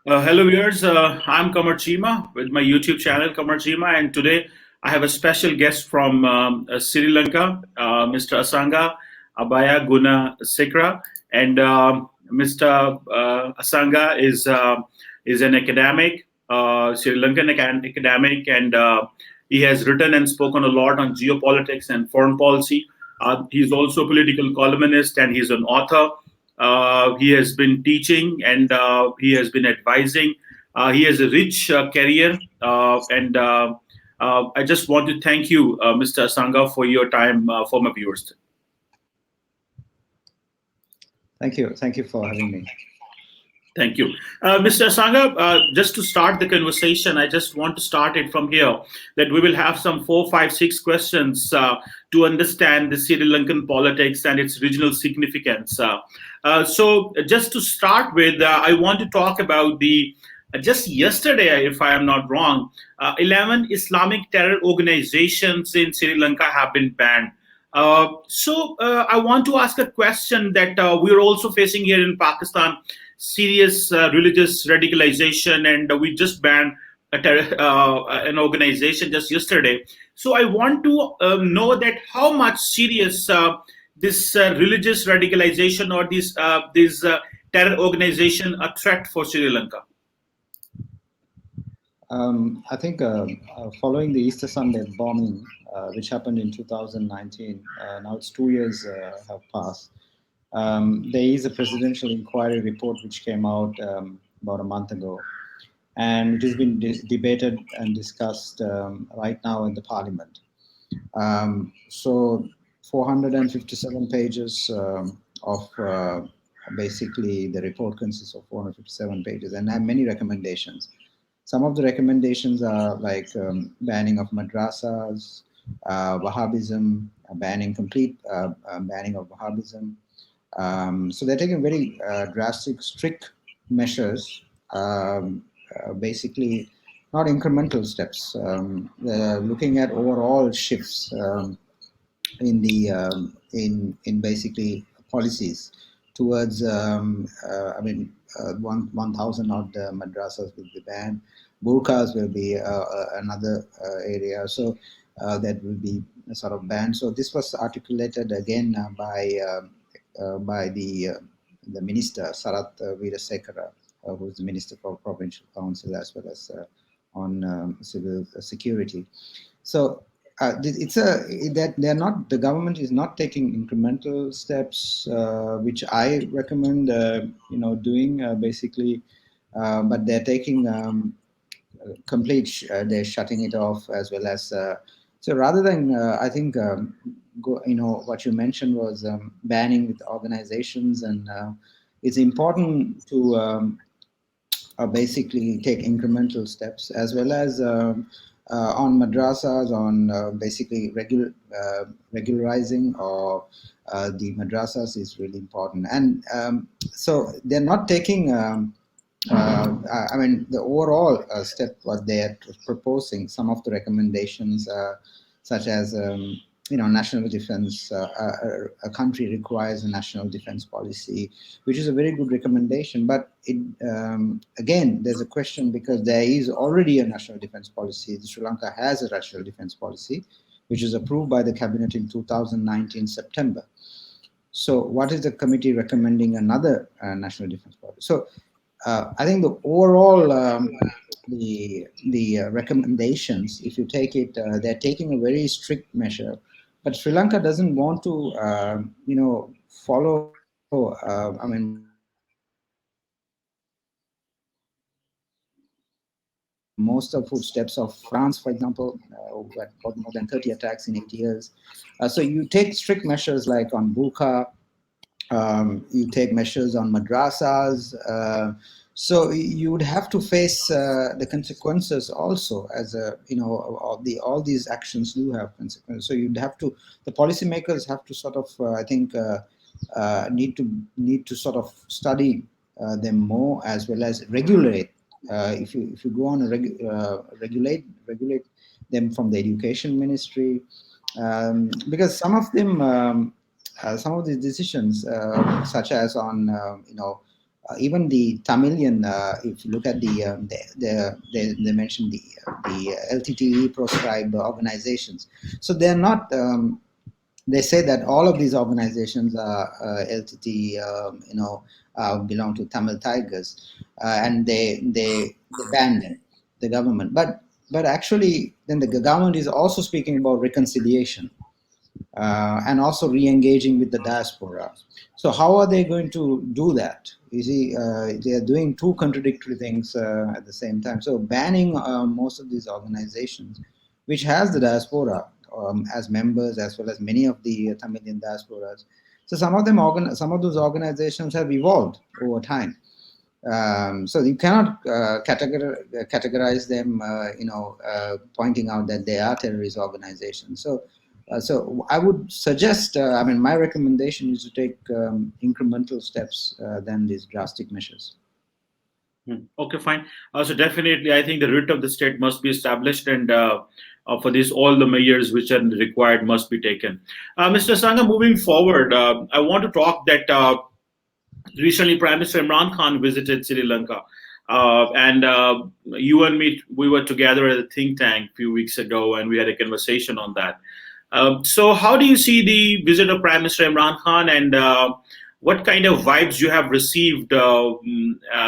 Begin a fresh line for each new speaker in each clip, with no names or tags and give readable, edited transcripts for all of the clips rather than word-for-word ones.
Hello viewers, I'm Qamar Cheema with my YouTube channel Qamar Cheema, and today I have a special guest from Sri Lanka, Mr. Asanga Abaya Guna Sikra, and Mr. Asanga is an academic, Sri Lankan academic, and he has written and spoken a lot on geopolitics and foreign policy. He's also a political columnist and he's an author. He has been teaching and he has been advising. He has a rich career, and I just want to thank you, Mr. Asanga, for your time for my viewers.
Thank you. Thank you for having me.
Thank you. Mr. Asanga, just to start the conversation, I just want to start it from here that we will have some 4, 5, 6 questions to understand the Sri Lankan politics and its regional significance. So, just to start with, I want to talk about the just yesterday, if I am not wrong, 11 Islamic terror organizations in Sri Lanka have been banned. So, I want to ask a question that we're also facing here in Pakistan serious religious radicalization, and we just banned an organization just yesterday. So I want to know that how much serious this religious radicalization or this terror organization a threat for Sri Lanka.
I think following the Easter Sunday bombing, which happened in 2019, now it's 2 years have passed. There is a presidential inquiry report which came out about a month ago, and it has been debated and discussed right now in the parliament. So 457 pages of basically the report consists of 457 pages and have many recommendations. Some of the recommendations are like banning of madrasas, Wahhabism, complete banning of Wahhabism. So they're taking very drastic, strict measures, basically not incremental steps. Looking at overall shifts in the in basically policies towards 1,000 odd madrasas will be banned. Burqas will be another area, so that will be sort of banned. So this was articulated again by the minister Sarath Veerasekara, who is the minister for provincial council as well as on civil security. So it's that they're not, the government is not taking incremental steps, which I recommend doing basically, but they're taking complete. They're shutting it off as well as. So rather than I think what you mentioned was banning with organizations, and it's important to basically take incremental steps as well as. On madrasas, on basically regularizing or the madrasas is really important, and so they're not taking. The overall step what they're proposing, some of the recommendations, such as national defense. A country requires a national defense policy, which is a very good recommendation. But it again, there's a question because there is already a national defense policy. Sri Lanka has a national defense policy, which was approved by the cabinet in 2019 September. So, what is the committee recommending another national defense policy? So, I think the overall the recommendations, if you take it, they're taking a very strict measure. But Sri Lanka doesn't want to, follow. Most of footsteps of France, for example, who had got more than 30 attacks in 8 years. So you take strict measures like on burqa, you take measures on madrasas. So you would have to face the consequences also, as all these actions do have consequences. So you'd have to, the policymakers have to sort of, I think, need to sort of study them more as well as regulate. If you go on regulate them from the education ministry, because some of them. Some of these decisions, such as on even the Tamilian, if you look at they mentioned the LTTE proscribed organizations. So they're not. They say that all of these organizations are LTT, belong to Tamil Tigers, and they ban them, the government. But actually, then the government is also speaking about reconciliation and also re-engaging with the diaspora. So how are they going to do that? You see, they are doing two contradictory things at the same time. So banning most of these organizations, which has the diaspora as members, as well as many of the Tamilian diasporas. So some of those organizations have evolved over time. So you cannot categorize them, pointing out that they are terrorist organizations. So I would suggest, my recommendation is to take incremental steps than these drastic measures.
Okay, fine. So definitely, I think the root of the state must be established, and for this, all the measures which are required must be taken. Mr. Sangha, moving forward, I want to talk that recently Prime Minister Imran Khan visited Sri Lanka. And you and me, we were together at a think tank a few weeks ago, and we had a conversation on that. So, how do you see the visit of Prime Minister Imran Khan, and what kind of vibes you have received?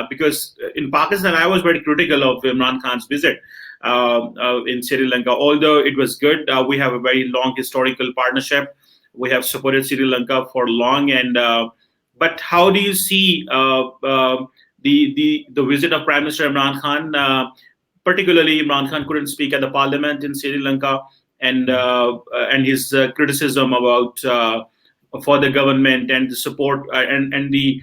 Because in Pakistan, I was very critical of Imran Khan's visit in Sri Lanka. Although it was good, we have a very long historical partnership. We have supported Sri Lanka for long, and but how do you see the visit of Prime Minister Imran Khan? Particularly, Imran Khan couldn't speak at the parliament in Sri Lanka, and his criticism about for the government and the support and the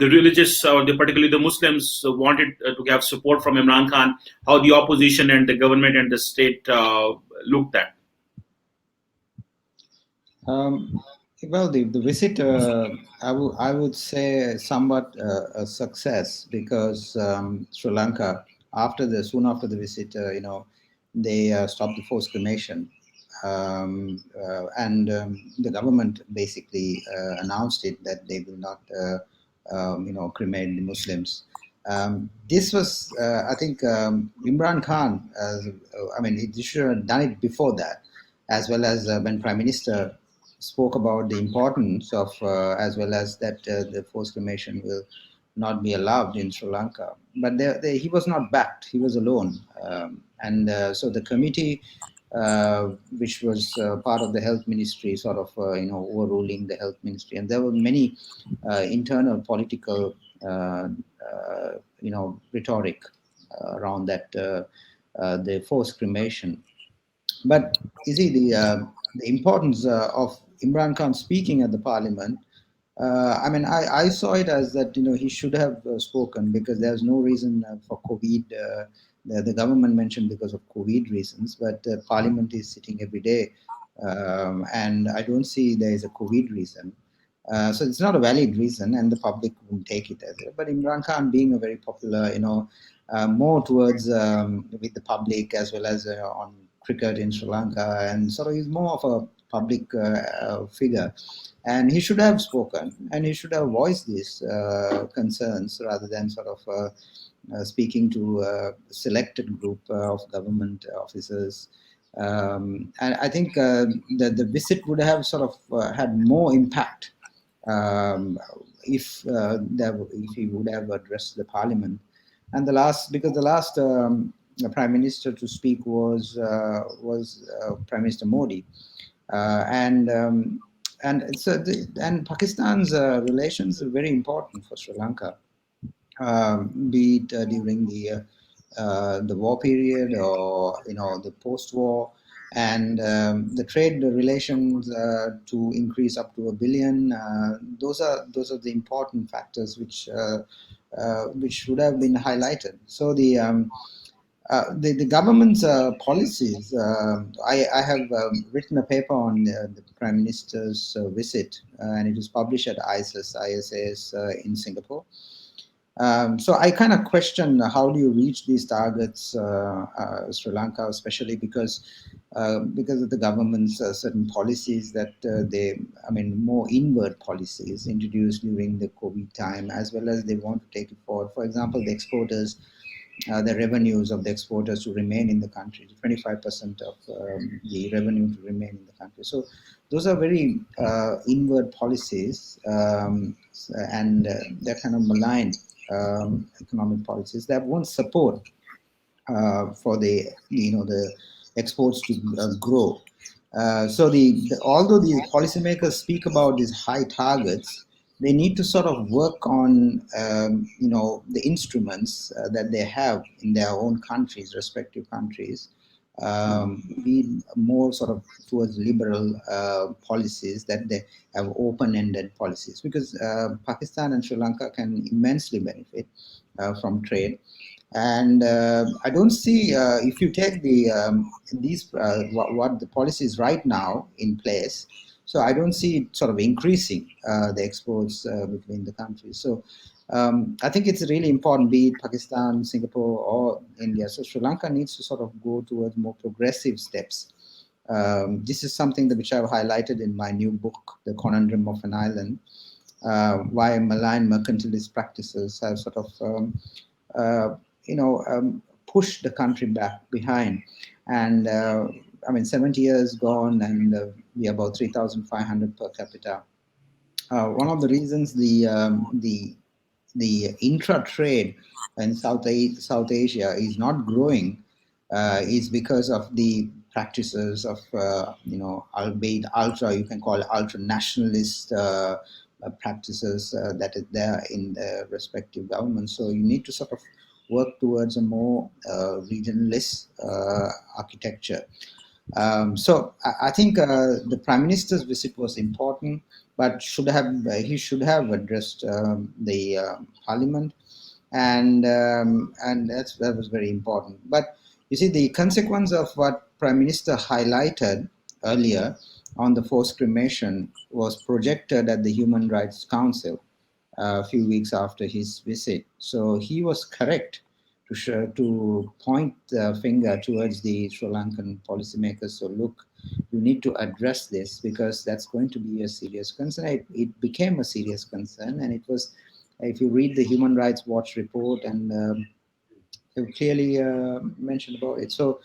religious or particularly the Muslims wanted to have support from Imran Khan. How the opposition and the government and the state looked at.
Well, the visit, I would say, somewhat a success, because Sri Lanka, soon after the visit, they stopped the forced cremation, and the government basically announced it that they will not, cremate the Muslims. This was, I think, Imran Khan. He should have done it before that, as well as when Prime Minister spoke about the importance of, as well as that the forced cremation will not be allowed in Sri Lanka. But he was not backed; he was alone, and so the committee, which was part of the health ministry, sort of overruling the health ministry, and there were many internal political, rhetoric around that the forced cremation. But you see, the importance of Imran Khan speaking at the parliament. I saw it as that he should have spoken, because there's no reason for COVID. The government mentioned because of COVID reasons, but Parliament is sitting every day, and I don't see there is a COVID reason. So it's not a valid reason, and the public wouldn't take it as it. But Imran Khan, being a very popular, more towards with the public, as well as on cricket in Sri Lanka, and sort of he's more of a public figure, and he should have spoken, and he should have voiced these concerns, rather than sort of speaking to a selected group of government officers. And I think that the visit would have sort of had more impact if he would have addressed the parliament. And because the last prime minister to speak was Prime Minister Modi, and Pakistan's relations are very important for Sri Lanka, be it during the war period, or the post-war, and the trade relations to increase up to $1 billion. Those are the important factors which should have been highlighted. So the government's policies. I have written a paper on the Prime Minister's visit, and it was published at ISAS in Singapore. So I kind of question how do you reach these targets, Sri Lanka, especially because of the government's certain policies that I mean, more inward policies introduced during the COVID time, as well as they want to take it forward. For example, the exporters, the revenues of the exporters to remain in the country, 25% of the revenue to remain in the country. So those are very inward policies, and they're kind of malign economic policies that won't support for the exports to grow. So although the policymakers speak about these high targets, they need to sort of work on the instruments that they have in their own countries, respective countries, be more sort of towards liberal policies, that they have open-ended policies, because Pakistan and Sri Lanka can immensely benefit from trade. And I don't see, if you take what the policies right now in place, so I don't see it sort of increasing the exports between the countries. So I think it's really important, be it Pakistan, Singapore, or India. So Sri Lanka needs to sort of go towards more progressive steps. This is something which I've highlighted in my new book, The Conundrum of an Island, why malign mercantilist practices have sort of uh, push the country back behind. And I mean, 70 years gone, and we are about 3,500 per capita. One of the reasons the intra trade in South Asia is not growing is because of the practices of albeit ultra, you can call it ultra nationalist practices that is there in the respective governments. So you need to sort of work towards a more regionalist architecture. So I think the Prime Minister's visit was important, but he should have addressed the Parliament, and that was very important. But you see, the consequence of what Prime Minister highlighted earlier on the forced cremation was projected at the Human Rights Council a few weeks after his visit. So he was correct to point the finger towards the Sri Lankan policymakers. So look, you need to address this, because that's going to be a serious concern. It became a serious concern, and it was. If you read the Human Rights Watch report, and have clearly mentioned about it. So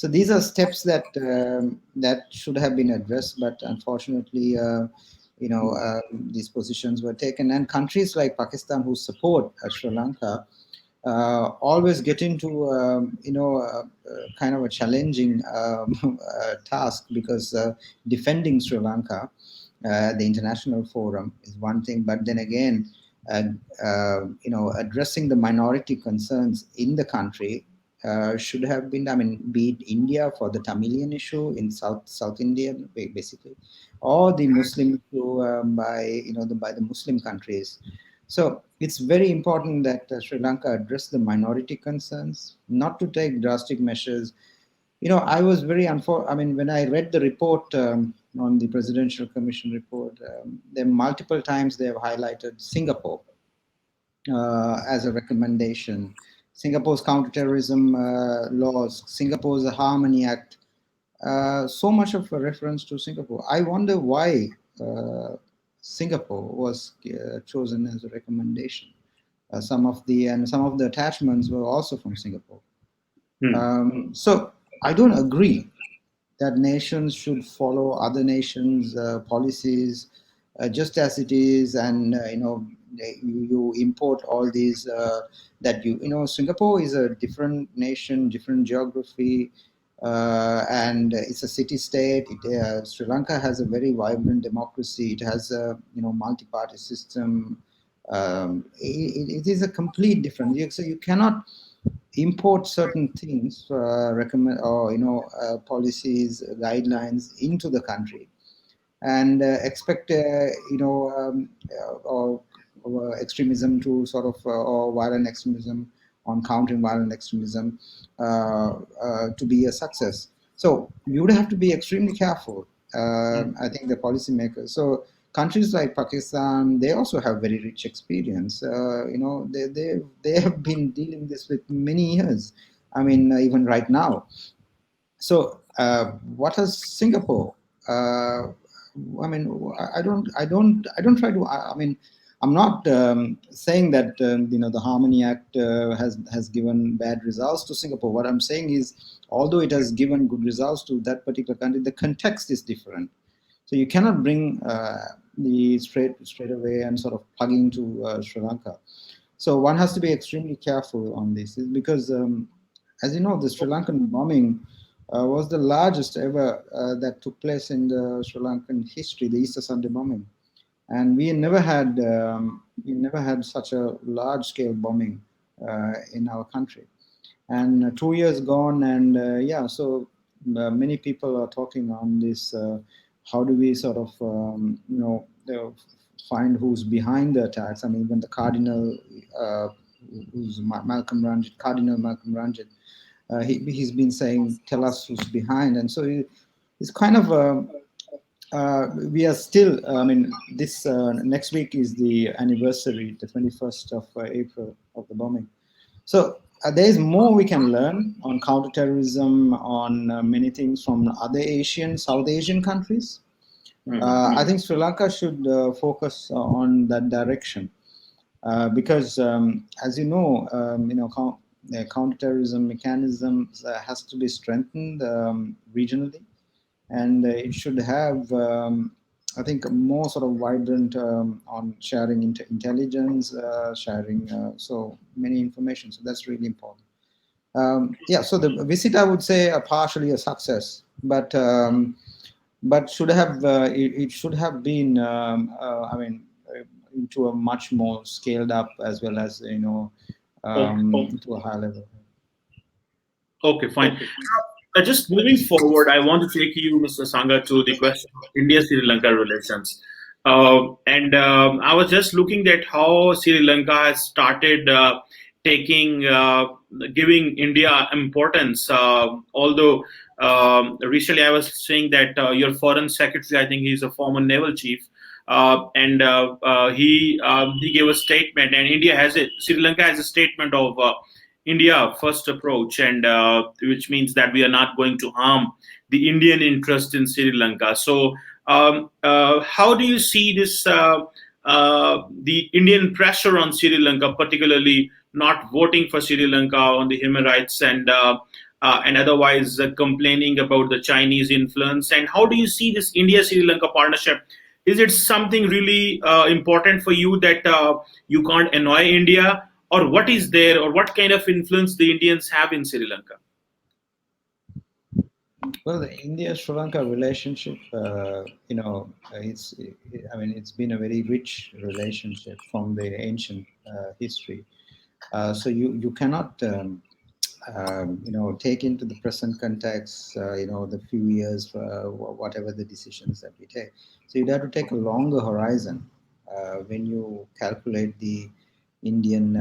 these are steps that should have been addressed, but unfortunately, these positions were taken. And countries like Pakistan, who support Sri Lanka, always get into kind of a challenging task, because defending Sri Lanka, the international forum, is one thing, but then again, addressing the minority concerns in the country should have been, I mean, be it India for the Tamilian issue in South India, basically, or the Muslim issue by the Muslim countries. So it's very important that Sri Lanka address the minority concerns, not to take drastic measures. I was I mean, when I read the report on the Presidential Commission report, there multiple times they have highlighted Singapore as a recommendation. Singapore's counterterrorism laws, Singapore's Harmony Act, so much of a reference to Singapore. I wonder why Singapore was chosen as a recommendation. Some of the attachments were also from Singapore. So I don't agree that nations should follow other nations' policies just as it is, and you import all these that Singapore is a different nation, different geography, and it's a city state. Sri Lanka has a very vibrant democracy. It has a multi-party system. It is a complete different. So you cannot import certain things, recommend or policies, guidelines into the country, and expect or extremism to sort of or violent extremism, on countering violent extremism, to be a success. So you would have to be extremely careful. I think the policymakers. So countries like Pakistan, they also have very rich experience. They have been dealing this with many years. I mean, even right now. So, what has Singapore? I mean, I don't try to. I mean, I'm not saying that the Harmony Act has given bad results to Singapore. What I'm saying is, although it has given good results to that particular country, the context is different. So you cannot bring the straight away and sort of plug into Sri Lanka. So one has to be extremely careful on this, because, as you know, the Sri Lankan bombing was the largest ever that took place in the Sri Lankan history, the Easter Sunday bombing, and we never had such a large scale bombing in our country. And 2 years gone, and yeah, so many people are talking on this. How do we sort of find who's behind the attacks? I mean, even the Cardinal, who's Malcolm Ranjit, Cardinal Malcolm Ranjit, he's been saying, "Tell us who's behind." And so it's kind of we are still. I mean, this next week is the anniversary, the 21st of April of the bombing. So there is more we can learn on counterterrorism, on many things from other Asian, South Asian countries. I think Sri Lanka should focus on that direction, because, as counterterrorism mechanisms has to be strengthened regionally, and it should have, I think, more sort of vibrant on sharing intelligence, sharing so many information. So that's really important. Yeah, so the visit, I would say, partially a success, but should have it should have been, I mean, into a much more scaled up, as well as
Okay,
to a high level.
okay, fine. Just moving forward, I want to take you, Mr. Sangha, to the question of India-Sri Lanka relations. And I was just looking at how Sri Lanka has started taking, giving India importance. Although recently I was saying that your foreign secretary, I think he's a former naval chief, and he gave a statement, and India has it. Sri Lanka has a statement of India first approach, and which means that we are not going to harm the Indian interest in Sri Lanka. So, how do you see this the Indian pressure on Sri Lanka, particularly not voting for Sri Lanka on the human rights, and otherwise complaining about the Chinese influence? And how do you see this India Sri Lanka partnership? Is it something really important for you that you can't annoy India, or what is there, or what kind of influence the Indians have in Sri Lanka?
Well, the India-Sri Lanka relationship, I mean, it's been a very rich relationship from the ancient history. So you cannot, take into the present context, the few years, whatever the decisions that we take. So you'd have to take a longer horizon when you calculate the Indian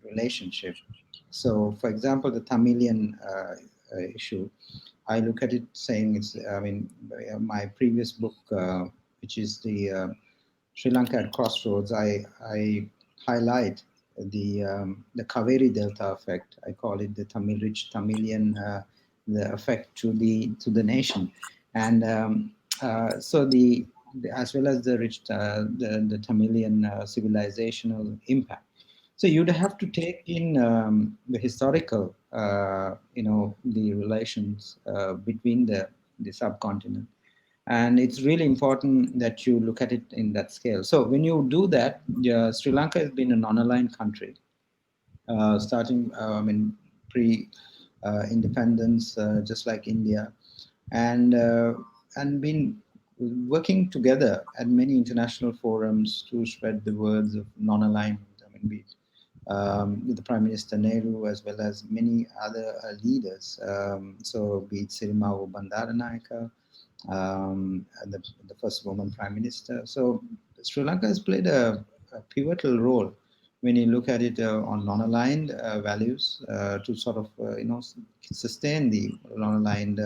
relationship. So, for example, the Tamilian issue, I look at it saying it's, I mean, my previous book, which is the Sri Lanka at Crossroads, I highlight the Kaveri Delta effect. I call it the rich Tamilian the effect to the nation, and so as well as the rich the Tamilian civilizational impact. So you'd have to take in the historical, the relations between the subcontinent, and it's really important that you look at it in that scale. So when you do that, Sri Lanka has been a non-aligned country, starting, I mean, pre-independence, just like India, and been working together at many international forums to spread the words of non-alignment. I mean, with the Prime Minister Nehru, as well as many other leaders. So be it Sirimavo Bandaranaike, the first woman Prime Minister. So Sri Lanka has played a pivotal role when you look at it on non-aligned values, to sort of sustain the non-aligned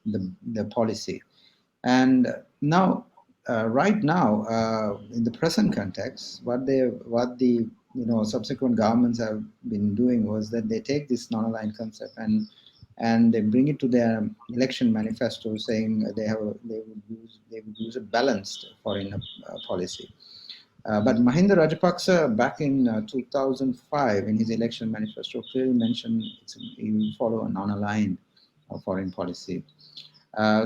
the policy. And now right now, in the present context, what the subsequent governments have been doing was that they take this non-aligned concept and they bring it to their election manifesto, saying they would use a balanced foreign policy. But Mahinda Rajapaksa, back in 2005, in his election manifesto, clearly mentioned he will follow a non-aligned foreign policy.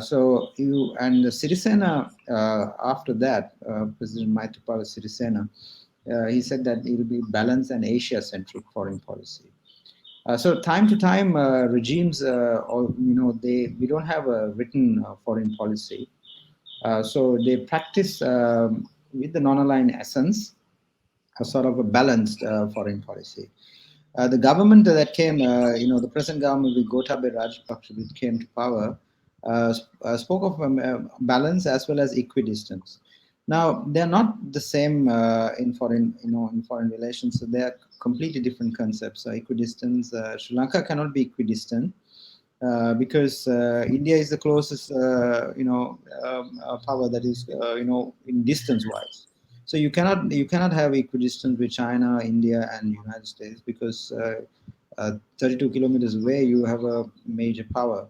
So you and Sirisena, after that, President Maithripala Sirisena, he said that it will be balanced and Asia-centric foreign policy. So time to time, regimes, we don't have a written foreign policy. So they practice with the non-aligned essence a sort of a balanced foreign policy. The government that came, the present government with Gotabaya Rajapaksa, which came to power, spoke of balance as well as equidistance. Now they are not the same in foreign relations. So they are completely different concepts. Equidistance. Sri Lanka cannot be equidistant because India is the closest, power that is, in distance-wise. So you cannot have equidistance with China, India, and United States because 32 kilometers away you have a major power.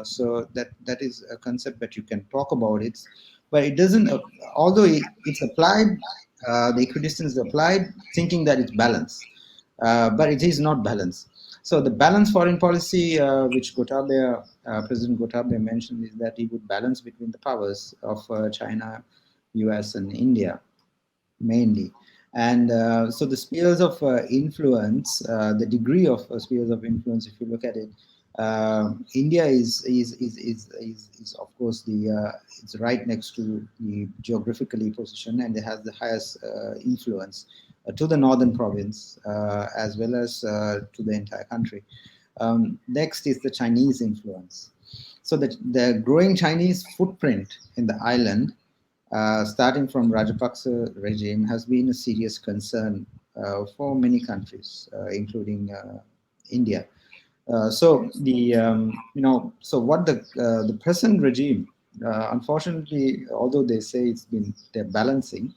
So that is a concept that you can talk about it, but it doesn't. Although it's applied, the equidistance is applied, thinking that it's balanced, but it is not balanced. So the balanced foreign policy, which President Gotabaya mentioned, is that he would balance between the powers of China, US, and India mainly. And so the spheres of influence, the degree of spheres of influence, if you look at it, India is of course it's right next to the geographically position, and it has the highest influence to the northern province as well as to the entire country. Next is the Chinese influence. So the growing Chinese footprint in the island, starting from Rajapaksa regime, has been a serious concern for many countries, including India. So what the present regime, unfortunately, although they say they're balancing,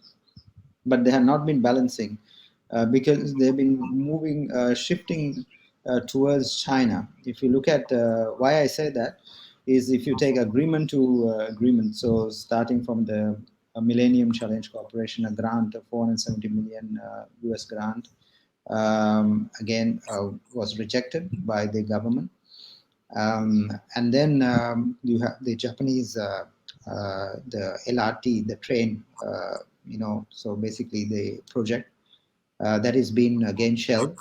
but they have not been balancing because they've been shifting towards China. If you look at why I say that, is if you take agreement to agreement, so starting from the Millennium Challenge Corporation, a grant of 470 million US grant, again was rejected by the government. And then you have the Japanese, the LRT, the train, so basically the project that is being again shelved.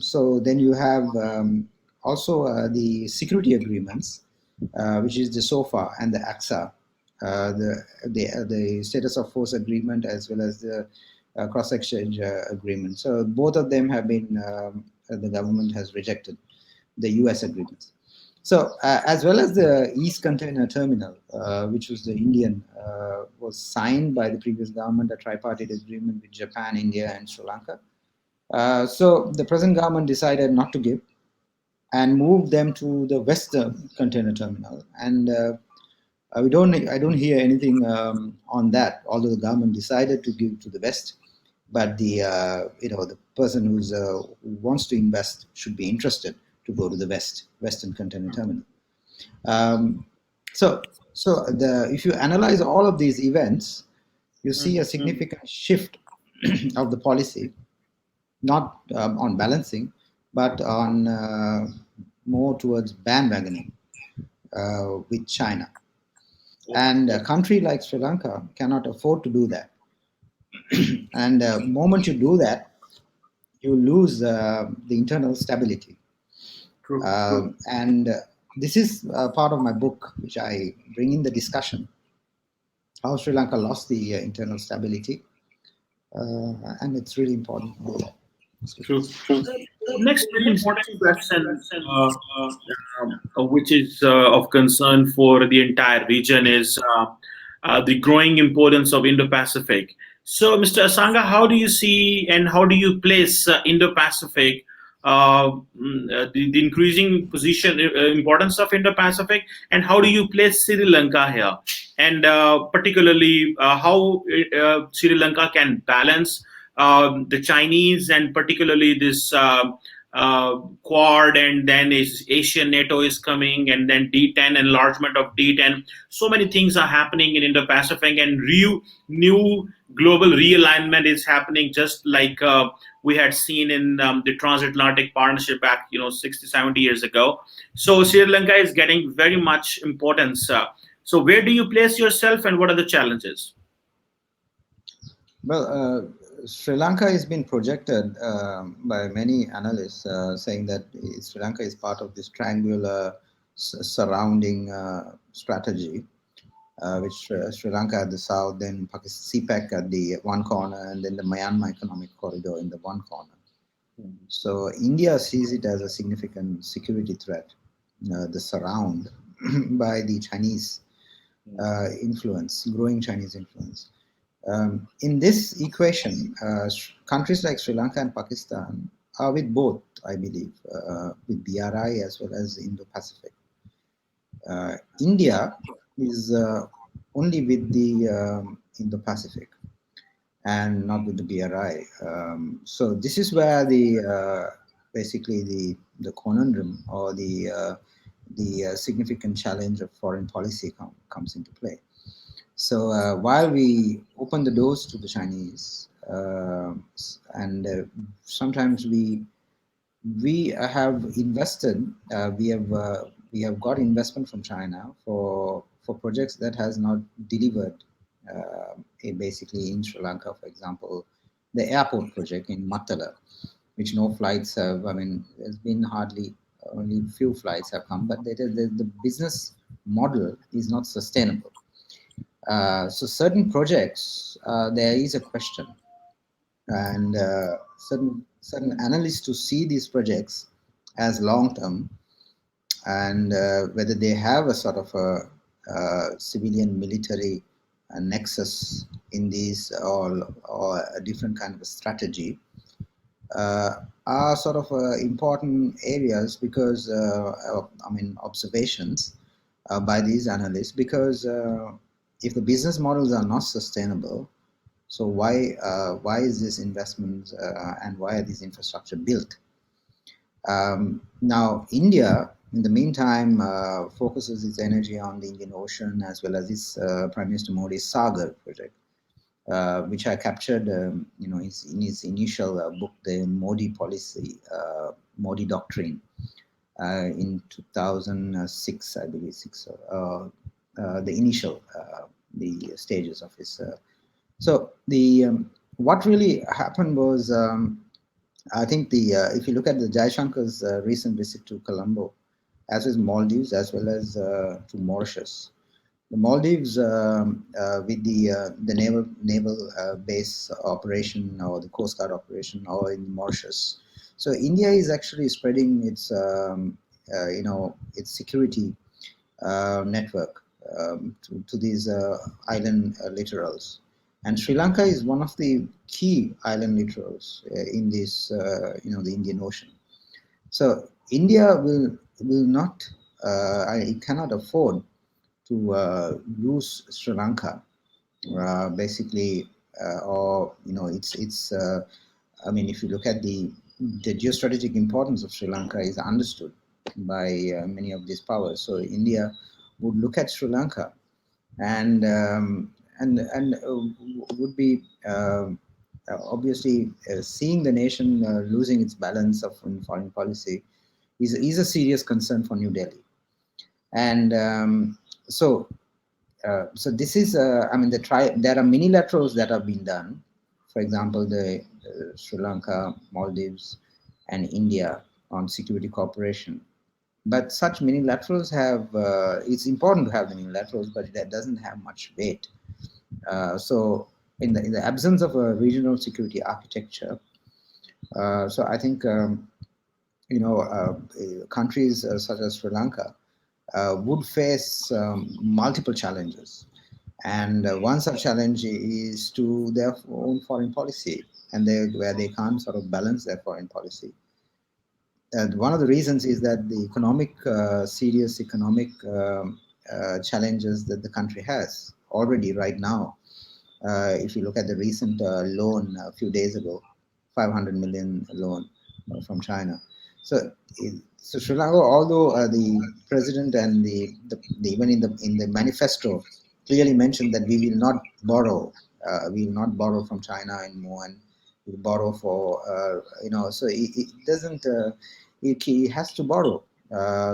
So then you have also the security agreements, which is the SOFA and the AXA, the status of force agreement, as well as the cross exchange agreement. So both of them have been, the government has rejected the US agreements. So as well as the East Container Terminal, which was the Indian, was signed by the previous government, a tripartite agreement with Japan, India, and Sri Lanka. So the present government decided not to give and moved them to the Western Container Terminal. And I don't hear anything on that, although the government decided to give to the West. But the person who wants to invest should be interested to go to the Western Container Terminal. So if you analyze all of these events, you see a significant shift of the policy, not on balancing, but on more towards bandwagoning with China. And a country like Sri Lanka cannot afford to do that. And the moment you do that, you lose the internal stability. True. And this is part of my book, which I bring in the discussion, how Sri Lanka lost the internal stability. And it's really important to know that.
True. Next very important question, which is of concern for the entire region, is the growing importance of Indo Pacific. So, Mr. Asanga, how do you see and how do you place Indo Pacific the increasing position importance of Indo-Pacific, and how do you place Sri Lanka here, and particularly how Sri Lanka can balance the Chinese and particularly this Quad, and then is Asian NATO is coming, and then D10 enlargement of D10. So many things are happening in Indo-Pacific, and new global realignment is happening, just like we had seen in the transatlantic partnership back 60 70 years ago. So Sri Lanka is getting very much importance. So where do you place yourself, and what are the challenges?
Well, Sri Lanka has been projected by many analysts saying that Sri Lanka is part of this triangular surrounding strategy, which Sri Lanka at the south, then Pakistan, CPEC at the one corner, and then the Myanmar Economic Corridor in the one corner. So India sees it as a significant security threat, the surround by the Chinese influence, growing Chinese influence. In this equation, countries like Sri Lanka and Pakistan are with both, I believe, with BRI as well as Indo-Pacific. India is only with the Indo-Pacific and not with the BRI. So this is where the basically the conundrum or the significant challenge of foreign policy comes into play. So while we open the doors to the Chinese, and sometimes we have invested, we have got investment from China for projects that has not delivered. Basically in Sri Lanka, for example, the airport project in Matala, which no flights have. I mean, there's been hardly only few flights have come, but the business model is not sustainable. So certain projects, there is a question, and certain analysts to see these projects as long term, and whether they have a sort of a civilian military nexus in these, or a different kind of a strategy, are sort of important areas, because I mean observations by these analysts, because if the business models are not sustainable, so why is this investment and why are these infrastructure built? Now India, in the meantime, focuses its energy on the Indian Ocean, as well as its Prime Minister Modi's Sagar project, which I captured, in his initial book, the Modi policy, Modi doctrine, in 2006, I believe, the initial the stages of his. So the what really happened was, I think if you look at the Jaishankar's recent visit to Colombo, as well as Maldives, as well as to Mauritius. The Maldives, with the naval base operation, or the Coast Guard operation, or in Mauritius. So India is actually spreading its its security network to these island littorals, and Sri Lanka is one of the key island littorals in this the Indian Ocean. So India will not, it cannot afford to lose Sri Lanka, basically, or it's. I mean, if you look at the geostrategic importance of Sri Lanka is understood by many of these powers. So India would look at Sri Lanka and would be obviously seeing the nation losing its balance of foreign policy is a serious concern for New Delhi. And so this is, I mean, there are minilaterals that have been done. For example, the Sri Lanka, Maldives, and India on security cooperation. But such minilaterals have, it's important to have the minilaterals, but that doesn't have much weight. So in the absence of a regional security architecture, so I think, countries such as Sri Lanka would face multiple challenges. And one such challenge is to their own foreign policy, and where they can't sort of balance their foreign policy. one of the reasons is that the serious economic challenges that the country has already right now. If you look at the recent loan a few days ago, 500 million loan from China. So, so Sri Lanka, although the president and even in the manifesto clearly mentioned that we will not borrow, we will not borrow from China anymore, and we will borrow for So it doesn't. It has to borrow.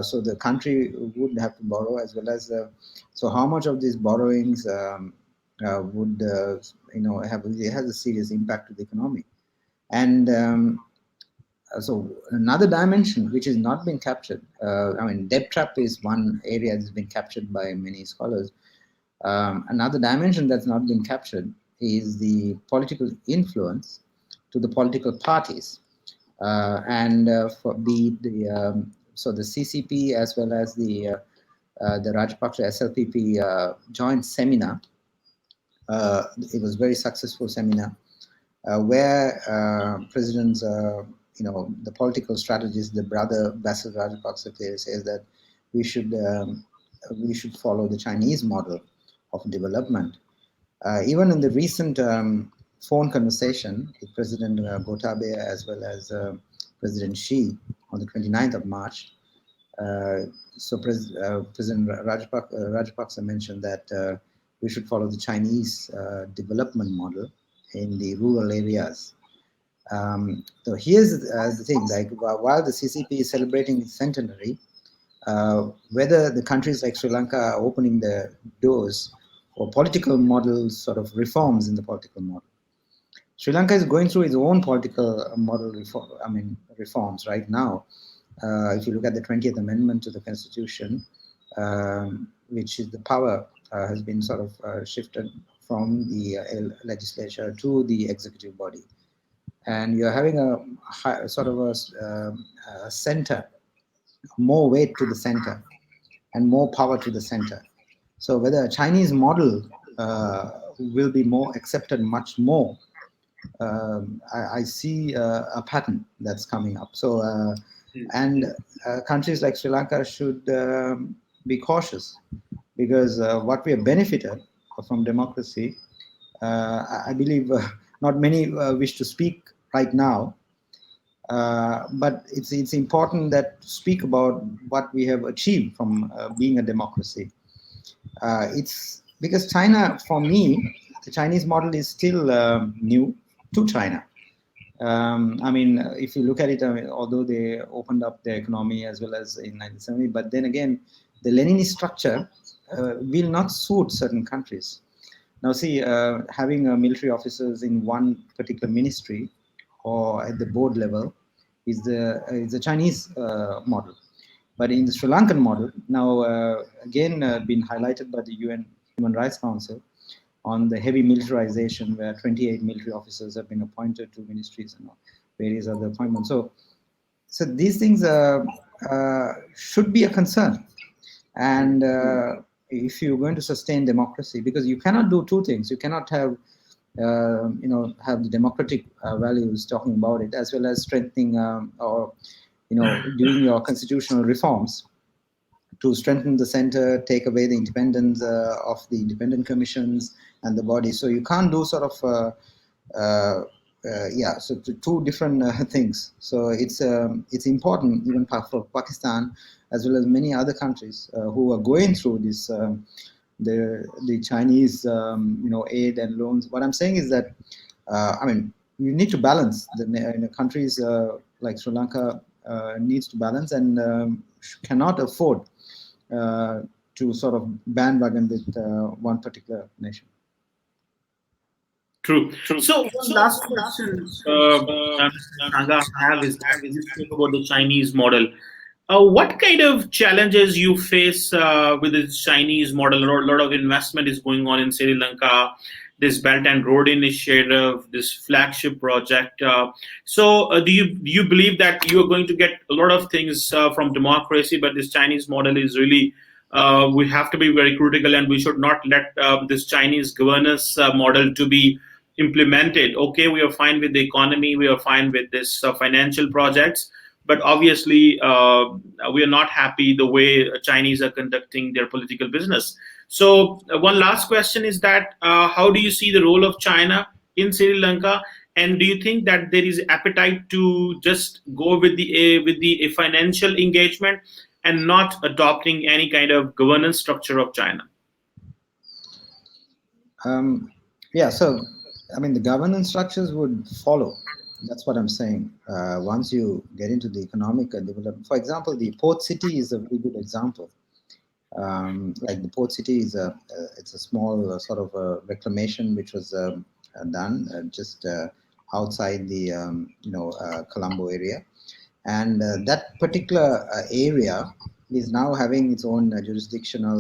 So the country would have to borrow as well as. So how much of these borrowings would have it has a serious impact to the economy, and so another dimension which is not being captured. I mean, debt trap is one area that's been captured by many scholars. Another dimension that's not been captured is the political influence to the political parties, and for the CCP as well as the Rajapaksa SLPP joint seminar. It was a very successful seminar where presidents, the political strategist, the brother Basil Rajapaksa says that we should follow the Chinese model of development. Even in the recent phone conversation with President Gotabaya as well as President Xi on the 29th of March, President Rajapaksa mentioned that we should follow the Chinese development model in the rural areas. So here's the thing: like while the CCP is celebrating its centenary, whether the countries like Sri Lanka are opening the doors for political models, sort of reforms in the political model. Sri Lanka is going through its own political model reforms right now. If you look at the 20th Amendment to the Constitution, which is the power has been sort of shifted from the legislature to the executive body. And you're having a sort of a center, more weight to the center and more power to the center. So whether a Chinese model will be more accepted much more, I see a pattern that's coming up. So and countries like Sri Lanka should be cautious, because what we have benefited from democracy, I believe not many wish to speak right now, but it's important that to speak about what we have achieved from being a democracy. It's because China, for me, the Chinese model is still new to China. I mean, if you look at it, although they opened up their economy as well as in 1970, but then again, the Leninist structure will not suit certain countries. Now, see, having military officers in one particular ministry or at the board level is the Chinese model. But in the Sri Lankan model, now again been highlighted by the UN Human Rights Council on the heavy militarization, where 28 military officers have been appointed to ministries and various other appointments. So these things should be a concern. And if you're going to sustain democracy, because you cannot do two things, you cannot have have the democratic values talking about it, as well as strengthening or doing your constitutional reforms to strengthen the center, take away the independence of the independent commissions and the body. So you can't do sort of so two different things. So it's important even for Pakistan as well as many other countries who are going through this the Chinese aid and loans. What I'm saying is that I mean, you need to balance the countries like Sri Lanka needs to balance and cannot afford to sort of bandwagon with one particular nation.
True. So one last question Naga have is that you spoke about the Chinese model. What kind of challenges you face with this Chinese model? A lot of investment is going on in Sri Lanka. This Belt and Road Initiative, this flagship project. Do you believe that you are going to get a lot of things from democracy, but this Chinese model is really we have to be very critical, and we should not let this Chinese governance model to be implemented. Okay, we are fine with the economy, we are fine with this financial projects, but obviously we are not happy the way Chinese are conducting their political business. So one last question is that how do you see the role of China in Sri Lanka, and do you think that there is appetite to just go with the financial engagement and not adopting any kind of governance structure of China?
Um, yeah, so I mean, the governance structures would follow. That's what I'm saying. Once you get into the economic development, for example, the port city is a very good example. Like the port city is it's a small sort of reclamation which was done just outside the Colombo area, and that particular area is now having its own jurisdictional.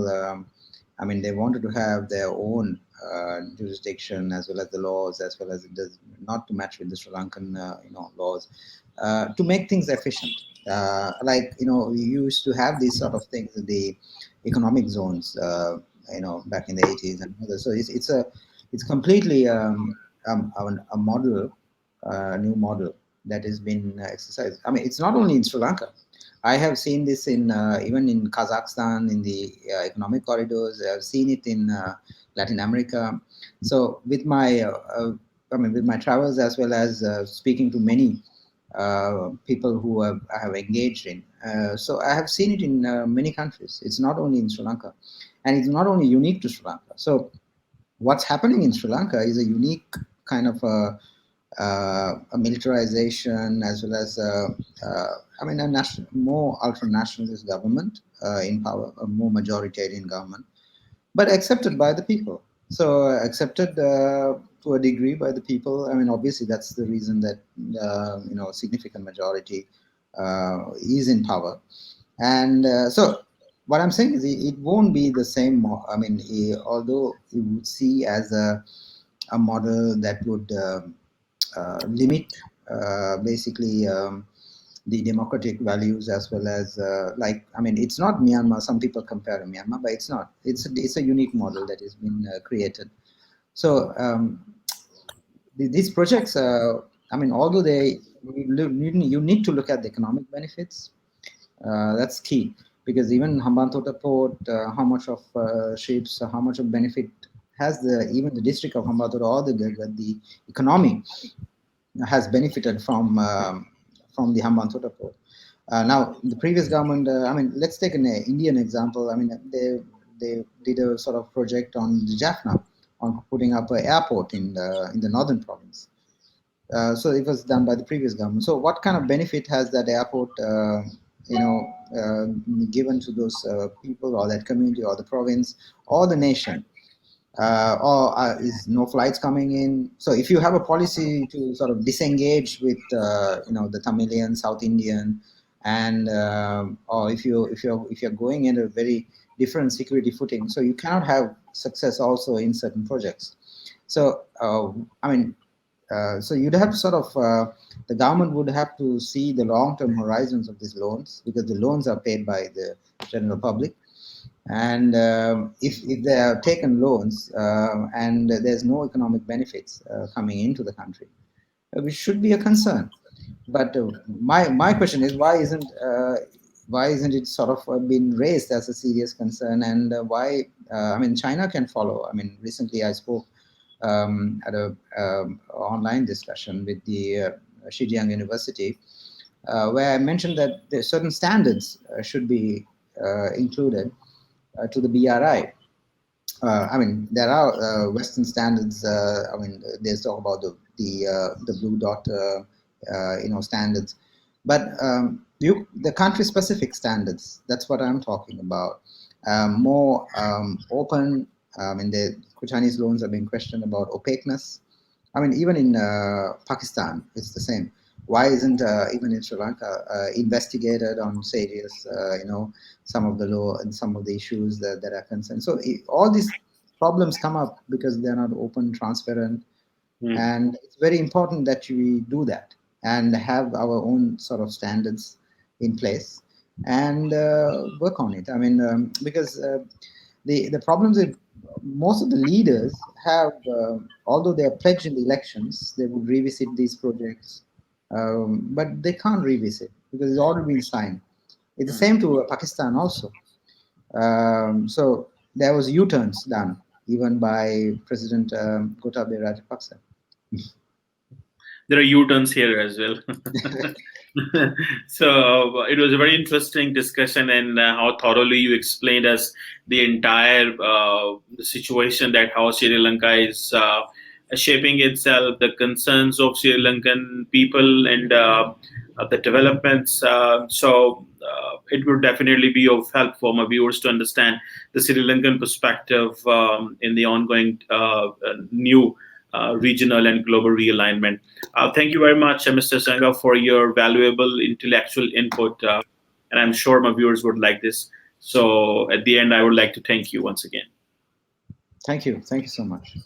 I mean, they wanted to have their own jurisdiction as well as the laws, as well as it does not to match with the Sri Lankan, laws, to make things efficient. Like we used to have these sort of things in the economic zones, back in the 80s and others. So it's completely a model, new model that has been exercised. I mean, it's not only in Sri Lanka. I have seen this in even in Kazakhstan in the economic corridors. I've seen it in Latin America. So I mean, with my travels as well as speaking to many people who I have engaged in. So I have seen it in many countries. It's not only in Sri Lanka, and it's not only unique to Sri Lanka. So what's happening in Sri Lanka is a unique kind of a militarization as well as I mean a more ultra nationalist government in power, a more majoritarian government, but accepted by the people. So accepted to a degree by the people. I mean, obviously that's the reason that significant majority is in power, and so what I'm saying is it won't be the same. I mean, although you would see as a model that would limit basically the democratic values as well as like I mean it's not Myanmar. Some people compare to Myanmar, but it's not. It's a unique model that has been created. So these projects, I mean, although you need to look at the economic benefits. That's key because even Hambantota Port, how much of ships, how much of benefit has the even the district of Hambantota or the economy has benefited from the Hambantota port. Now, the previous government, I mean, let's take an Indian example. I mean, they did a sort of project on the Jaffna on putting up an airport in the northern province. So it was done by the previous government. So what kind of benefit has that airport, you know, uh, given to those people or that community or the province or the nation? Or is no flights coming in? So if you have a policy to sort of disengage with the Tamilian, South Indian, and or if you're going in a very different security footing, so you cannot have success also in certain projects. So I mean, so you'd have to sort of the government would have to see the long-term horizons of these loans because the loans are paid by the general public, and if they have taken loans and there's no economic benefits coming into the country, which should be a concern. But my question is why isn't it sort of been raised as a serious concern, and why I mean China can follow. I mean recently I spoke at a online discussion with the Xinjiang University where I mentioned that there certain standards should be included to the BRI. I mean, there are Western standards. I mean, there's talk about the blue dot, standards, but the country-specific standards. That's what I'm talking about. More open. I mean, the Chinese loans are being questioned about opaqueness. I mean, even in Pakistan, it's the same. Why isn't even in Sri Lanka investigated on serious, some of the law and some of the issues that are concerned? So all these problems come up because they're not open, transparent,
Hmm.
and it's very important that we do that and have our own sort of standards in place and work on it. I mean, because the problems is most of the leaders have, although they are pledged in the elections, they would revisit these projects, but they can't revisit. because it's already been signed. It's the same to Pakistan also. So there was U-turns done even by President Gotabaya Rajapaksa.
There are U-turns here as well. So it was a very interesting discussion, and how thoroughly you explained us the entire situation, that how Sri Lanka is shaping itself, the concerns of Sri Lankan people, and the developments. It would definitely be of help for my viewers to understand the Sri Lankan perspective in the ongoing new regional and global realignment. Thank you very much, Mr. Sangha, for your valuable intellectual input, and I'm sure my viewers would like this. So at the end, I would like to thank you once again.
Thank you so much.